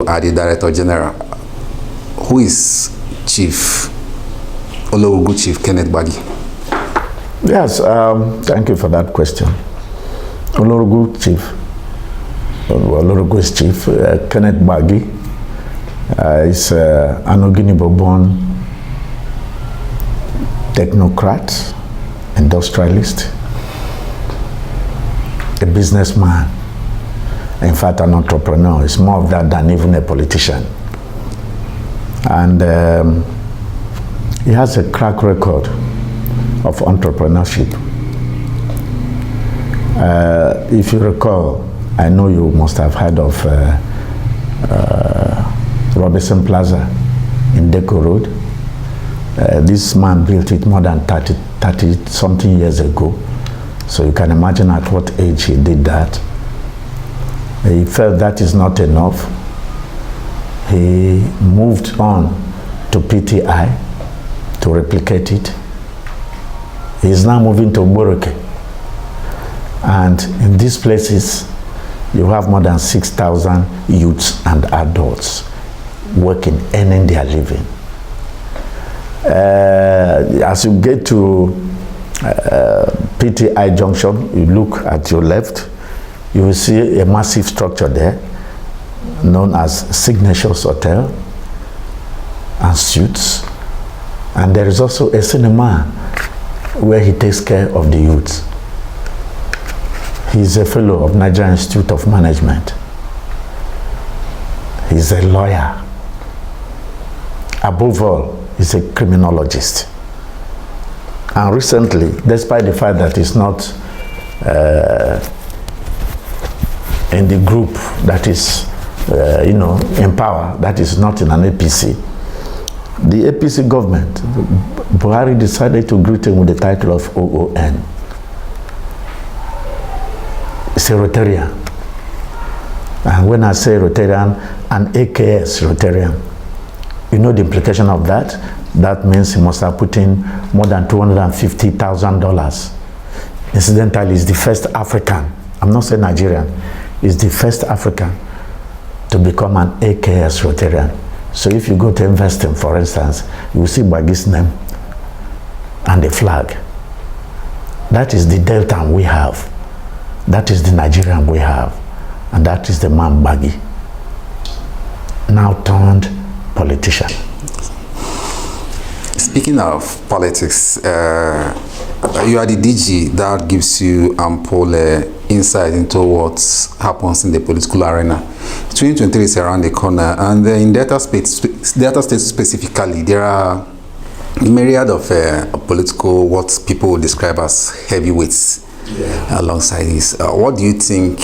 are the Director General. Who is Chief Olorugu Chief Kenneth Gbagi? Yes, thank you for that question. Olorugu is Chief. Kenneth Gbagi is an Oginibo-born technocrat, industrialist, a businessman, in fact an entrepreneur. It's more of that than even a politician. And he has a track record of entrepreneurship. If you recall, I know you must have heard of Robinson Plaza in Deco Road. This man built it more than 30 something years ago. So you can imagine at what age he did that. He felt that is not enough. He moved on to PTI to replicate it. He is now moving to Boroke. And in these places, you have more than 6,000 youths and adults working, earning their living. As you get to PTI Junction, you look at your left, you will see a massive structure there known as Signatures Hotel and Suites. And there is also a cinema where he takes care of the youths. He's a fellow of Nigerian Institute of Management. He's a lawyer. Above all, he's a criminologist. And recently, despite the fact that he's not in the group that is, in power, that is not in an APC, the APC government, Buhari decided to greet him with the title of OON. It's a Rotarian. And when I say Rotarian, an AKS Rotarian, you know the implication of that? That means he must have put in more than $250,000. Incidentally, he's the first African, I'm not saying Nigerian, he's the first African to become an AKS Rotarian. So if you go to invest in, for instance, you will see Gbagi's name and the flag. That is the Delta we have. That is the Nigerian we have. And that is the man Gbagi, now turned politician. Speaking of politics, you are the DG that gives you ample insight into what happens in the political arena. 2023 is around the corner, and in Delta State specifically, there are a myriad of political, what people describe as heavyweights alongside this. What do you think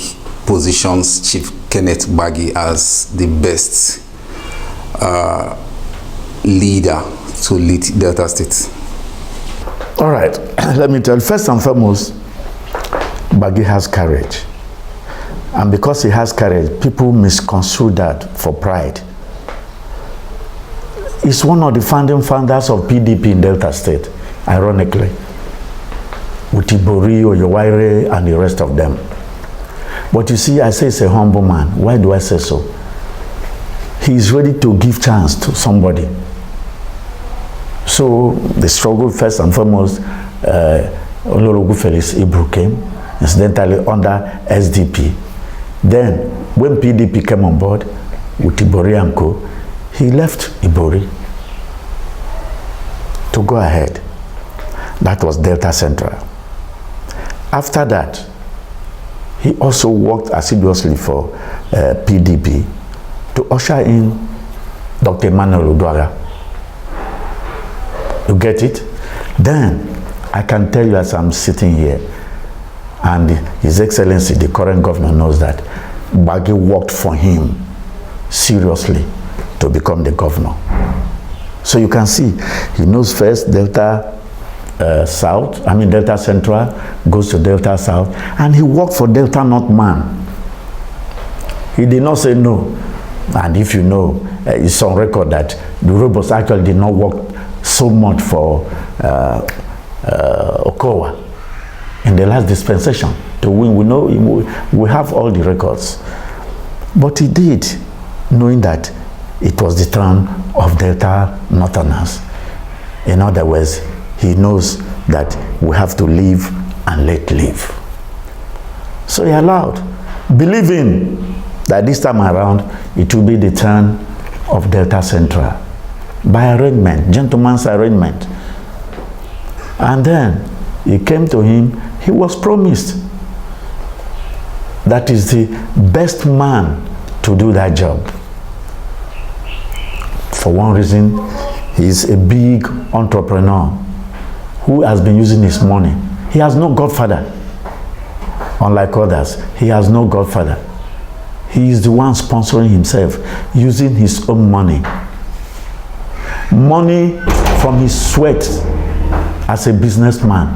positions Chief Kenneth Gbagi as the best leader to lead Delta State? All right, let me tell you, first and foremost, Gbagi has courage. And because he has courage, people misconstrue that for pride. He's one of the founding founders of PDP in Delta State, ironically, with Ibori, Oyowaire, and the rest of them. But you see, I say he's a humble man. Why do I say so? He's ready to give chance to somebody. So the struggle, first and foremost, Olorugu Felix Ibru came, incidentally under SDP. Then, when PDP came on board with Ibori and Co., he left Ibori to go ahead. That was Delta Central. After that, he also worked assiduously for PDP to usher in Dr. Emmanuel Uduagha. You get it? Then, I can tell you as I'm sitting here, and His Excellency, the current governor, knows that Gbagi worked for him seriously to become the governor. So you can see, he knows first Delta Delta Central, goes to Delta South, and he worked for Delta North man. He did not say no. And if you know, it's on record that the robots actually did not work so much for Okowa in the last dispensation to win. We know, we have all the records. But he did, knowing that it was the turn of Delta Northerners. In other words, he knows that we have to live and let live. So he allowed, believing that this time around it will be the turn of Delta Central by arrangement, gentleman's arrangement. And then he came to him, he was promised that is the best man to do that job. For one reason, he's a big entrepreneur who has been using his money. He has no godfather. Unlike others, he has no godfather. He is the one sponsoring himself, using his own money. Money from his sweat as a businessman,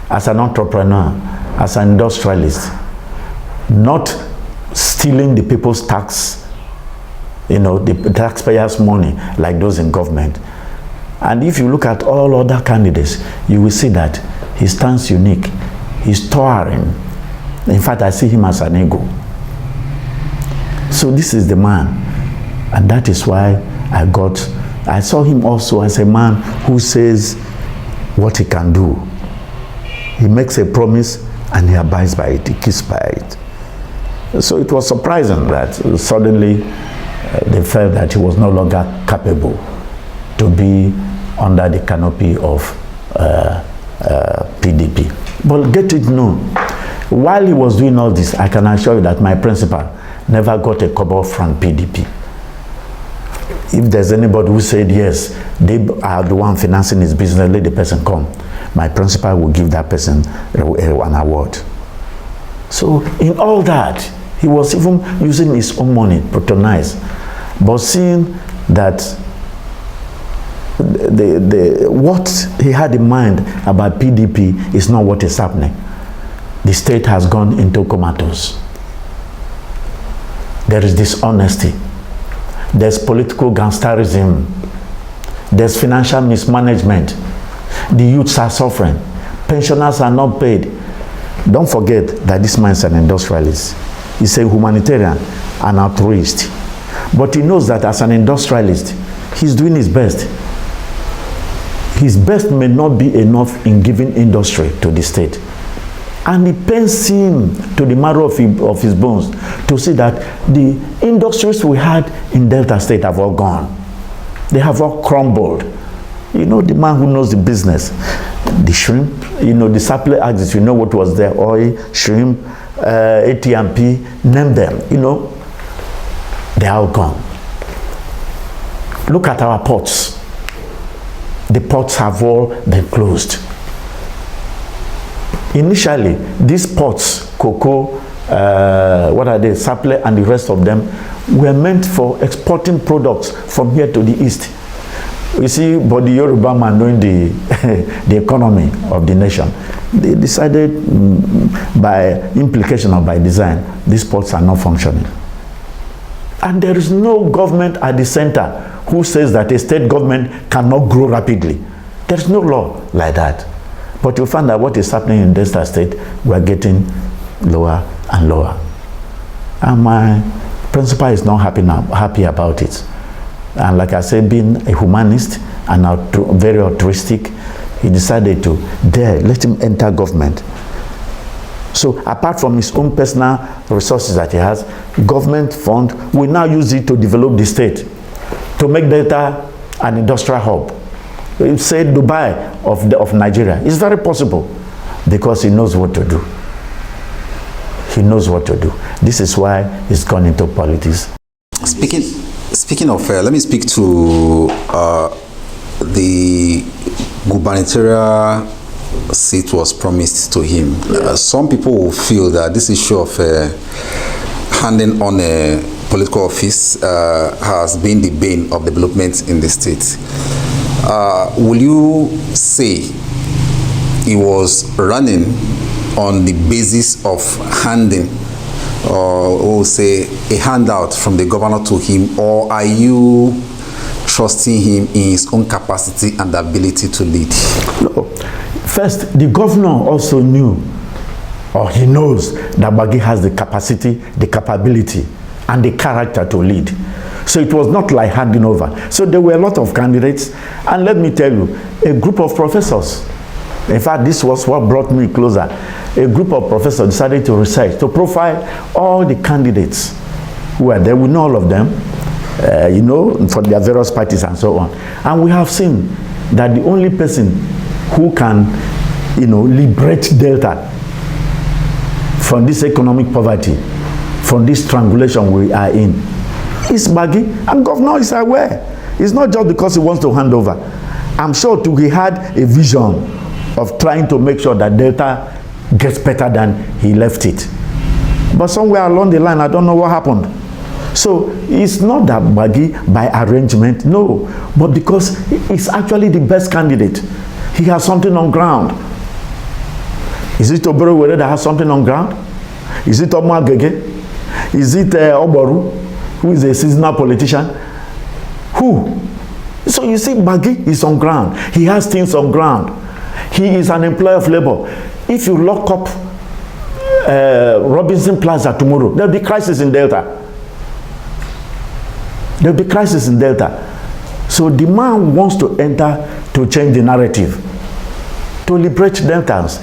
as an entrepreneur, as an industrialist. Not stealing the people's tax, the taxpayers' money like those in government. And if you look at all other candidates, you will see that he stands unique. He's towering. In fact, I see him as an ego. So this is the man. And that is why I saw him also as a man who says what he can do. He makes a promise and he abides by it, he keeps by it. So it was surprising that suddenly they felt that he was no longer capable to be under the canopy of PDP. But get it known, while he was doing all this, I can assure you that my principal never got a kobo from PDP. If there's anybody who said yes, they are the one financing his business, let the person come, my principal will give that person an award. So in all that, he was even using his own money, patronize. But seeing that what he had in mind about PDP is not what is happening. The state has gone into comatose. There is dishonesty. There's political gangsterism. There's financial mismanagement. The youths are suffering. Pensioners are not paid. Don't forget that this man is an industrialist. He's a humanitarian, an altruist. But he knows that as an industrialist, he's doing his best. His best may not be enough in giving industry to the state. And it pains him to the marrow of his bones to see that the industries we had in Delta State have all gone. They have all crumbled. The man who knows the business, the shrimp, the supply axis, what was there, oil, shrimp, AT&P, name them, they're all gone. Look at our ports. The ports have all been closed. Initially, these ports, cocoa, supply and the rest of them, were meant for exporting products from here to the east. You see, but the Yoruba man knowing the economy of the nation, they decided by implication or by design, these ports are not functioning. And there is no government at the center who says that a state government cannot grow rapidly. There is no law like that. But you find that what is happening in Delta State, we are getting lower and lower. And my principal is not happy about it. And like I said, being a humanist and very altruistic, he decided to let him enter government. So apart from his own personal resources that he has, government fund will now use it to develop the state, to make Delta an industrial hub. Say Dubai of Nigeria. It's very possible because he knows what to do. He knows what to do. This is why he's gone into politics. Speaking of, let me speak to the gubernatorial seat was promised to him. Some people will feel that this issue of handing on a political office has been the bane of development in the state. Will you say he was running on the basis of handing, or say a handout from the governor to him, or are you trusting him in his own capacity and ability to lead? No. First, the governor also knew, or he knows, that Gbagi has the capacity, the capability, and the character to lead. So it was not like handing over. So there were a lot of candidates, and let me tell you, a group of professors, in fact, this was what brought me closer. A group of professors decided to research, to profile all the candidates who were there. We know all of them, you know, for their various parties and so on. And we have seen that the only person who can, you know, liberate Delta from this economic poverty, from this strangulation we are in, is Gbagi. And governor is aware. It's not just because he wants to hand over. I'm sure too, he had a vision of trying to make sure that Delta gets better than he left it. But somewhere along the line, I don't know what happened. So it's not that Gbagi by arrangement, no, but because he's actually the best candidate. He has something on ground. Is it Obere Were that has something on ground? Is it Omar Gege? Is it Oboru, who is a seasonal politician? Who? So you see, Gbagi is on ground. He has things on ground. He is an employer of labor. If you lock up Robinson Plaza tomorrow, there'll be crisis in Delta. There'll be crisis in Delta. So the man wants to enter to change the narrative, to liberate Deltans,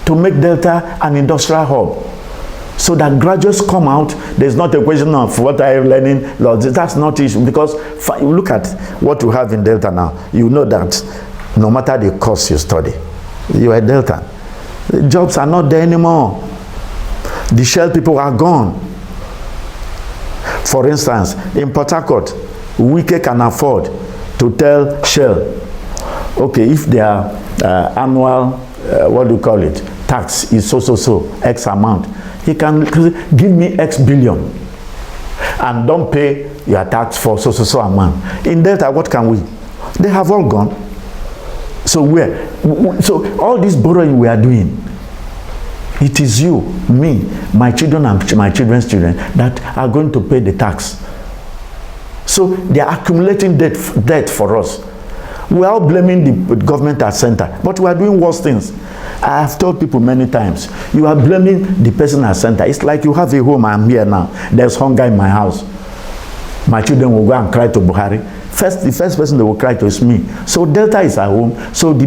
to make Delta an industrial hub, so that graduates come out. There's not a question of what are you learning. That's not the issue, because look at what you have in Delta now. You know that no matter the course you study, you are Delta. The jobs are not there anymore. The Shell people are gone. For instance, in Port Harcourt, Wike can afford to tell Shell, okay, if their annual, what do you call it, tax is so, X amount, he can give me X billion and don't pay your tax for so amount. In Delta, what can we? They have all gone. So so all this borrowing we are doing, it is you, me, my children and my children's children that are going to pay the tax. So they are accumulating debt for us. We are all blaming the government at center, but we are doing worse things. I have told people many times, you are blaming the person at center. It's like you have a home, I'm here now, there's hunger in my house. My children will go and cry to Buhari. The first person they will cry to is me. So Delta is our home, so the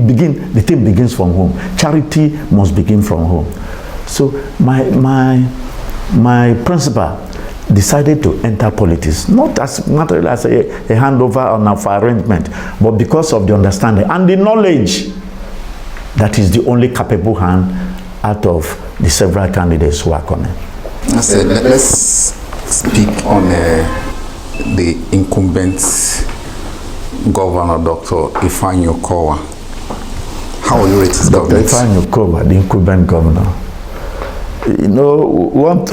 thing begins from home. Charity must begin from home. So my principal decided to enter politics, not really as a handover or an arrangement, but because of the understanding and the knowledge that is the only capable hand out of the several candidates who are coming. I said, let's speak on the incumbent governor, Dr. Ifeanyi Okowa. How will you rate his government? Dr. Ifeanyi Okowa, the incumbent governor. You know, one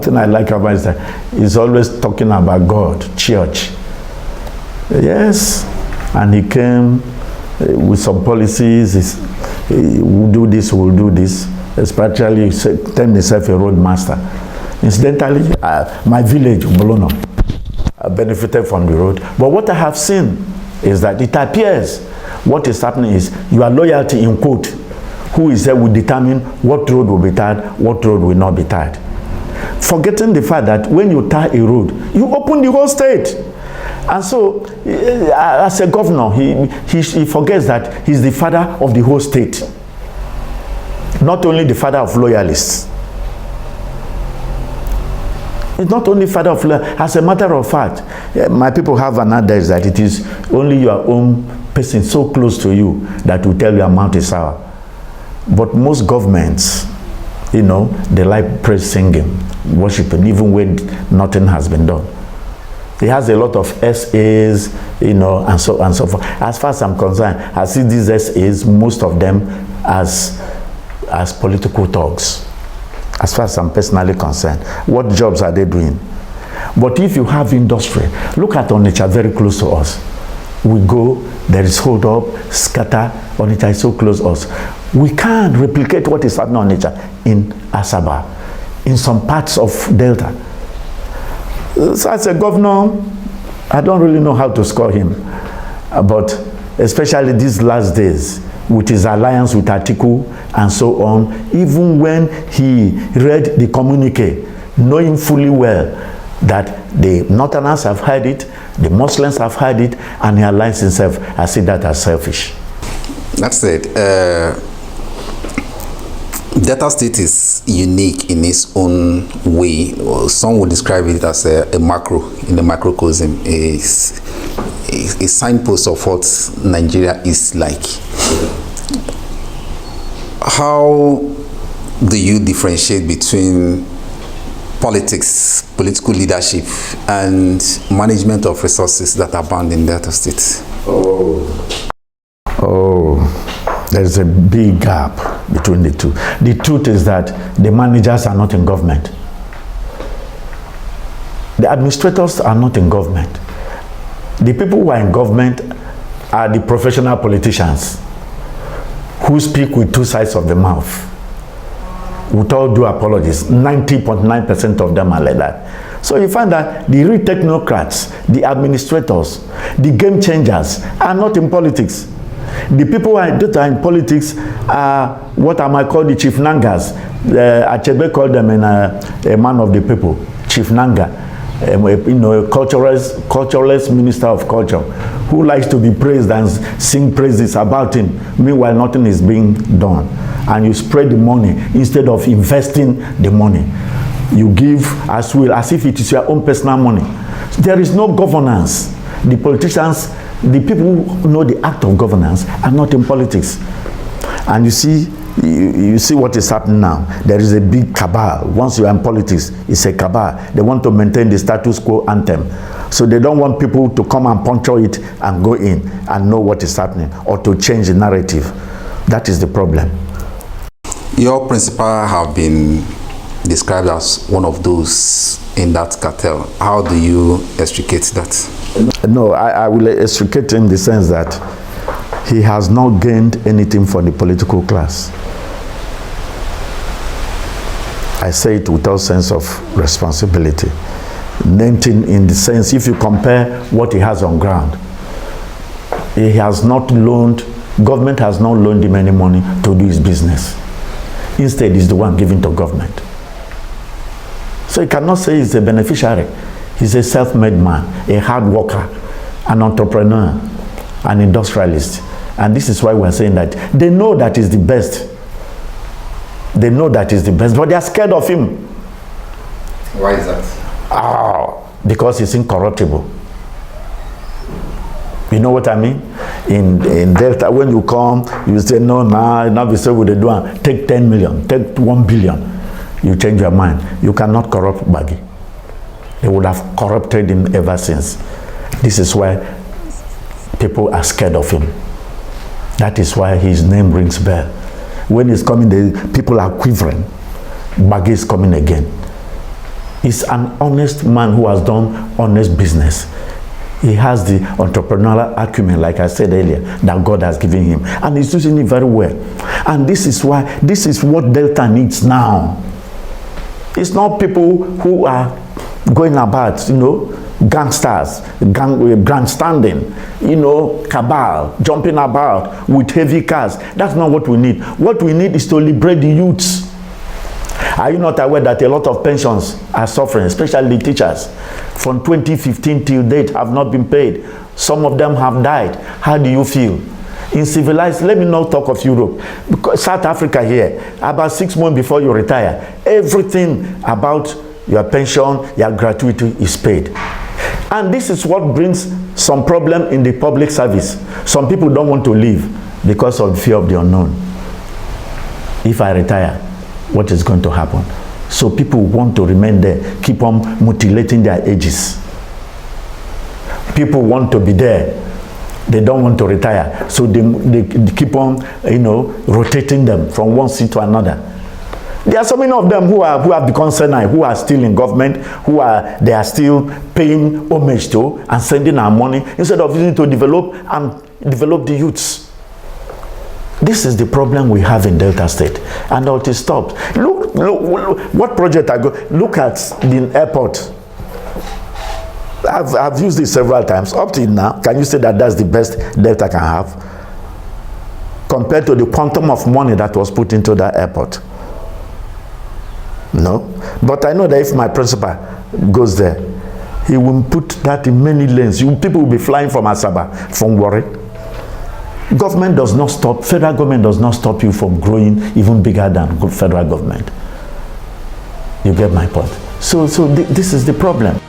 thing I like about is that he's always talking about God, church. Yes, and he came with some policies. We'll do this, we'll do this. Especially, he termed himself a road master. Incidentally, my village, Bolono, benefited from the road. But what I have seen is that it appears what is happening is your loyalty, in quote, who is there will determine what road will be tied, what road will not be tied. Forgetting the fact that when you tie a road, you open the whole state. And so, as a governor, he forgets that he's the father of the whole state. Not only the father of loyalists. It's not only father of loyalists. As a matter of fact, my people have an adage that it is only your own person so close to you that will tell you your mouth is sour. But most governments, you know, they like praise singing, worshiping, even when nothing has been done. He has a lot of SAs, you know, and so forth. As far as I'm concerned, I see these SAs, most of them as political thugs. As far as I'm personally concerned, what jobs are they doing? But if you have industry, look at Onitsha, very close to us. We go, there is hold up, scatter. Onitsha is so close to us. We can't replicate what is happening on Onitsha in Asaba, in some parts of Delta. So as a governor, I don't really know how to score him, but especially these last days, with his alliance with Atiku and so on, even when he read the communique, knowing fully well that the Northerners have heard it, the Muslims have heard it, and he aligns himself. I see that as selfish. That's it. Delta State is unique in its own way. Some would describe it as a macro, in the macrocosm, a signpost of what Nigeria is like. How do you differentiate between politics, political leadership, and management of resources that abound in Delta State? There's a big gap between the two. The truth is that the managers are not in government. The administrators are not in government. The people who are in government are the professional politicians who speak with two sides of the mouth. With all due apologies, 90.9% of them are like that. So you find that the real technocrats, the administrators, the game changers are not in politics. The people that are in politics are what I might call the chief nangas. Achebe called them a man of the people, Chief Nanga, a culturalist minister of culture, who likes to be praised and sing praises about him. Meanwhile, nothing is being done. And you spread the money instead of investing the money. You give as if it is your own personal money. There is no governance. The politicians, the people who know the act of governance are not in politics. And you see what is happening now. There is a big cabal. Once you are in politics, it's a cabal. They want to maintain the status quo anthem. So they don't want people to come and puncture it and go in and know what is happening, or to change the narrative. That is the problem. Your principal have been described as one of those in that cartel. How do you extricate that? No, I will extricate him in the sense that he has not gained anything from the political class. I say it without sense of responsibility. Nothing in the sense, if you compare what he has on ground, he has not loaned, government has not loaned him any money to do his business. Instead, he's the one giving to government. So you cannot say he's a beneficiary. He's a self-made man, a hard worker, an entrepreneur, an industrialist. And this is why we're saying that they know that is the best. They know that is the best, but they are scared of him. Why is that? Because he's incorruptible. You know what I mean? In Delta, when you come, you say, no, now we say what they do, take 10 million, take 1 billion. You change your mind. You cannot corrupt Gbagi. They would have corrupted him ever since. This is why people are scared of him. That is why his name rings bell. When he's coming, the people are quivering. Gbagi is coming again. He's an honest man who has done honest business. He has the entrepreneurial acumen, like I said earlier, that God has given him. And he's using it very well. And this is what Delta needs now. It's not people who are going about, gangsters, grandstanding, cabal, jumping about with heavy cars. That's not what we need. What we need is to liberate the youths. Are you not aware that a lot of pensions are suffering, especially the teachers? From 2015 till date have not been paid. Some of them have died. How do you feel? In civilized, let me not talk of Europe. Because South Africa here, about 6 months before you retire, everything about your pension, your gratuity is paid. And this is what brings some problem in the public service. Some people don't want to leave because of fear of the unknown. If I retire, what is going to happen? So people want to remain there, keep on mutilating their ages. People want to be there. They don't want to retire. So they keep on, rotating them from one seat to another. There are so many of them who have become senile, who are still in government, they are still paying homage to and sending our money instead of using it to develop the youths. This is the problem we have in Delta State, and it is stopped. Look, what project look at the airport. I've used this several times. Up to now, can you say that that's the best Delta can have compared to the quantum of money that was put into that airport? No, but I know that if my principal goes there, he will put that in many lanes. People will be flying from Asaba, from Warri. Government does not stop, federal government does not stop you from growing even bigger than federal government. You get my point? So this is the problem.